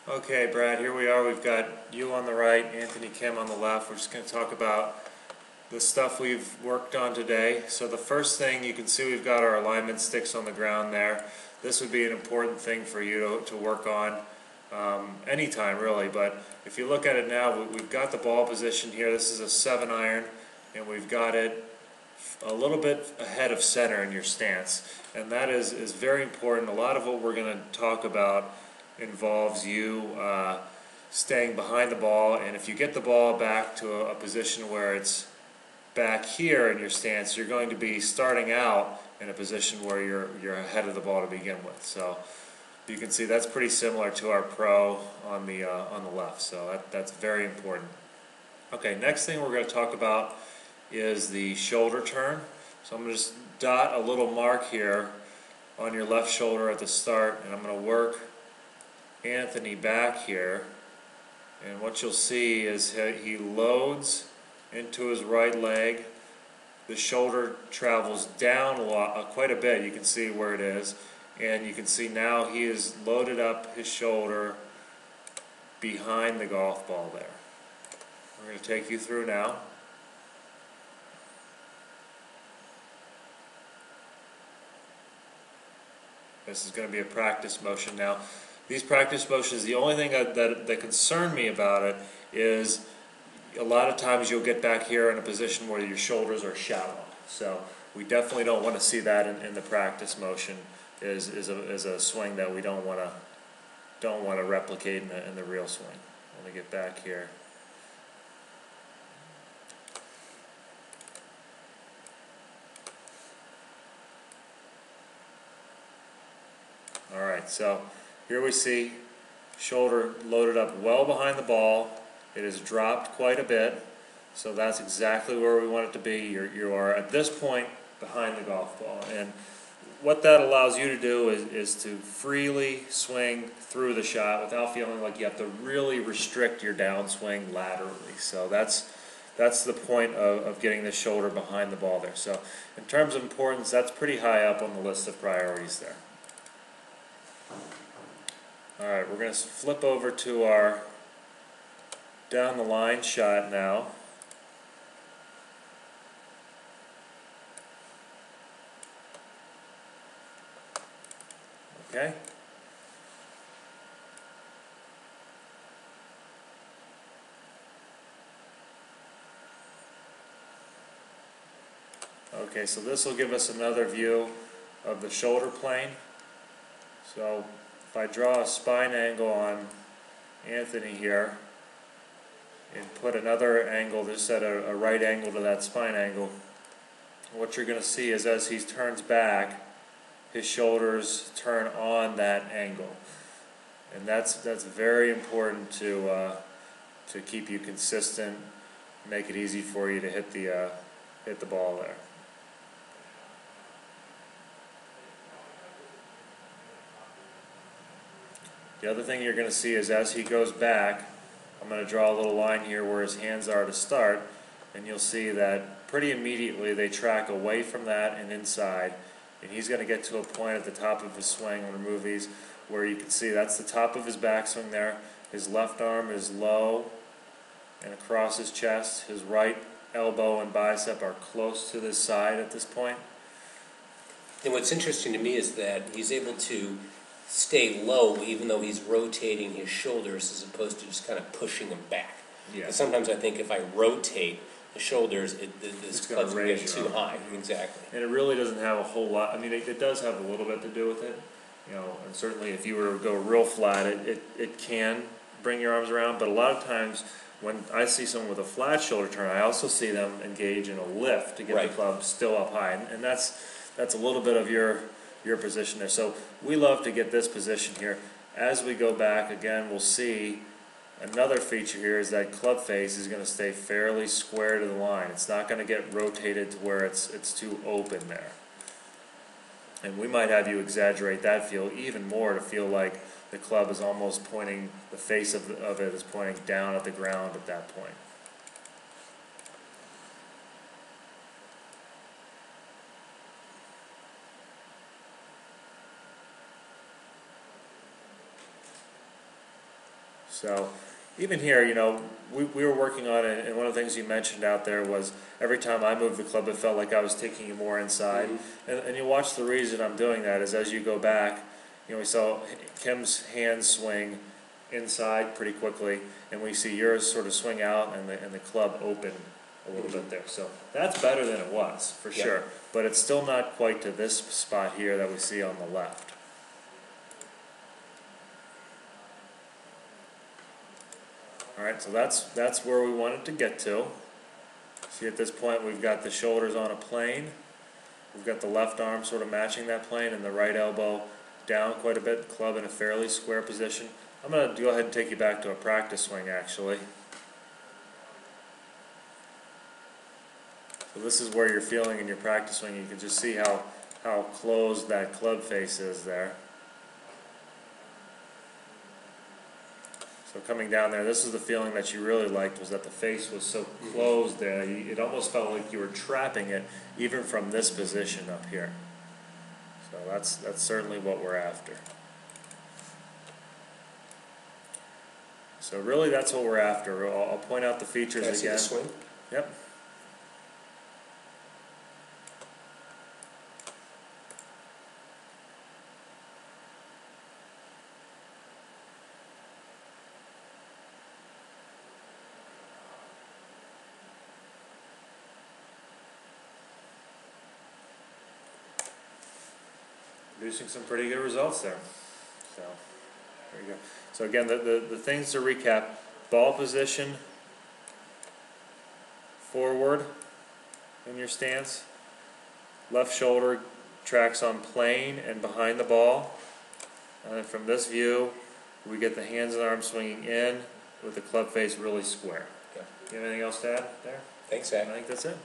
Okay, Brad, here we are. We've got you on the right, Anthony Kim on the left. We're just going to talk about the stuff we've worked on today. So the first thing, you can see we've got our alignment sticks on the ground there. This would be an important thing for you to work on anytime, really. But if you look at it now, we've got the ball position here. This is a 7-iron, and we've got it a little bit ahead of center in your stance. And that is very important. A lot of what we're going to talk about involves you staying behind the ball, and if you get the ball back to a position where it's back here in your stance, you're going to be starting out in a position where you're ahead of the ball to begin with. So you can see that's pretty similar to our pro on the left. So that's very important. Okay, next thing we're going to talk about is the shoulder turn. So I'm going to just dot a little mark here on your left shoulder at the start, and I'm going to work Anthony back here, and what you'll see is he loads into his right leg. The shoulder travels down quite a bit. You can see where it is, and you can see now he has loaded up his shoulder behind the golf ball there. We're going to take you through now. This is going to be a practice motion now. These practice motions, the only thing that concern me about it is a lot of times you'll get back here in a position where your shoulders are shallow. So we definitely don't want to see that in the practice motion. Is a swing that we don't want to replicate in the real swing. Let me get back here. All right, so here we see shoulder loaded up well behind the ball. It has dropped quite a bit, so that's exactly where we want it to be. You are at this point behind the golf ball, and what that allows you to do is to freely swing through the shot without feeling like you have to really restrict your downswing laterally. So that's the point of getting the shoulder behind the ball there. So in terms of importance, that's pretty high up on the list of priorities there. Alright, we're going to flip over to our down the line shot now. Okay. Okay, so this will give us another view of the shoulder plane. So if I draw a spine angle on Anthony here and put another angle just at a right angle to that spine angle, what you're going to see is as he turns back, his shoulders turn on that angle. And that's very important to keep you consistent, make it easy for you to hit the ball there. The other thing you're going to see is as he goes back, I'm going to draw a little line here where his hands are to start, and you'll see that pretty immediately they track away from that and inside, and he's going to get to a point at the top of his swing, I'm going to remove these, where you can see that's the top of his backswing there. His left arm is low and across his chest. His right elbow and bicep are close to this side at this point. And what's interesting to me is that he's able to stay low even though he's rotating his shoulders as opposed to just kind of pushing them back. Yeah. Sometimes I think if I rotate the shoulders, this club's going to get too high. Exactly. And it really doesn't have a whole lot. I mean, it does have a little bit to do with it. You know, and certainly if you were to go real flat, it can bring your arms around. But a lot of times when I see someone with a flat shoulder turn, I also see them engage in a lift to get the club still up high. And that's a little bit of your position there. So we love to get this position here. As we go back, again, we'll see another feature here is that club face is going to stay fairly square to the line. It's not going to get rotated to where it's too open there. And we might have you exaggerate that feel even more to feel like the club is almost pointing, the face of it is pointing down at the ground at that point. So even here, we were working on it, and one of the things you mentioned out there was every time I moved the club, it felt like I was taking you more inside. And you watch the reason I'm doing that is as you go back, we saw Kim's hand swing inside pretty quickly, and we see yours sort of swing out and the club open a little bit there. So that's better than it was, for sure. But it's still not quite to this spot here that we see on the left. Alright, so that's where we wanted to get to. See, at this point we've got the shoulders on a plane. We've got the left arm sort of matching that plane and the right elbow down quite a bit, club in a fairly square position. I'm going to go ahead and take you back to a practice swing actually. So this is where you're feeling in your practice swing. You can just see how closed that club face is there. So coming down there, this is the feeling that you really liked, was that the face was so closed there. It almost felt like you were trapping it even from this position up here. So that's certainly what we're after. So really that's what we're after. I'll point out the features again. See the swing? Yep. Producing some pretty good results there. So there you go. So again, the things to recap: ball position, forward in your stance, left shoulder tracks on plane and behind the ball, and then from this view we get the hands and arms swinging in with the club face really square. Yeah. You have anything else to add there? Thanks, Zach. I think that's it.